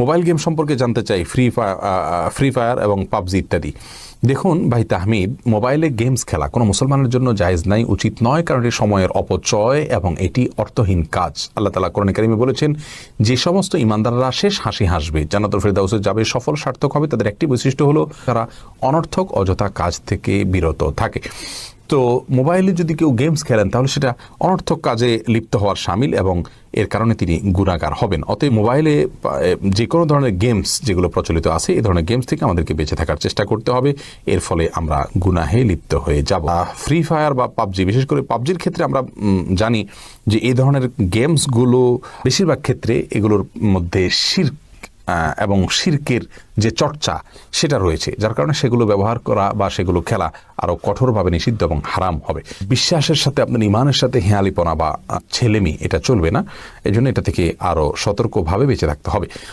Mobile game সম্পর্কে জানতে চাই, ফ্রি ফায়ার এবং পাবজি ইত্যাদি। দেখুন ভাই তাহমিদ, মোবাইলে গেমস খেলা কোনো মুসলমানের জন্য জায়েজ নাই, উচিত নয়, কারণ এটি সময়ের অপচয় এবং এটি অর্থহীন কাজ। আল্লাহ তাআলা কোরআনে কারিমে বলেছেন, যে সমস্ত ইমানদাররা শেষ হাসি হাসবে, জান্নাতুল ফেরদাউসে যাবে, সফল সার্থক হবে, তাদের একটি বৈশিষ্ট্য হলো তারা অনর্থক অযথা কাজ থেকে বিরত থাকে। তো মোবাইলে যদি কেউ গেমস খেলেন তাহলে সেটা অনর্থক কাজে লিপ্ত হওয়ার শামিল এবং এর কারণে তিনি গুনাহগার হবেন। অতএব মোবাইলে যে কোনো ধরনের গেমস যেগুলো প্রচলিত আছে, এই ধরনের গেমস থেকে আমাদেরকে বেঁচে থাকার চেষ্টা করতে হবে, এর ফলে আমরা গুনাহে লিপ্ত হয়ে যাব। ফ্রি ফায়ার বা পাবজি, বিশেষ করে পাবজির ক্ষেত্রে আমরা জানি যে এই ধরনের গেমসগুলো বেশিরভাগ ক্ষেত্রে এগুলোর মধ্যে শিরক এবং শিরকের যে চর্চা সেটা রয়েছে, যার কারণে সেগুলো ব্যবহার করা বা সেগুলো খেলা আরও কঠোরভাবে নিষিদ্ধ এবং হারাম হবে। বিশ্বাসের সাথে আপনার ইমানের সাথে হেঁয়ালিপনা বা ছেলেমি এটা চলবে না, এই জন্য এটা থেকে আরও সতর্কভাবে বেঁচে থাকতে হবে।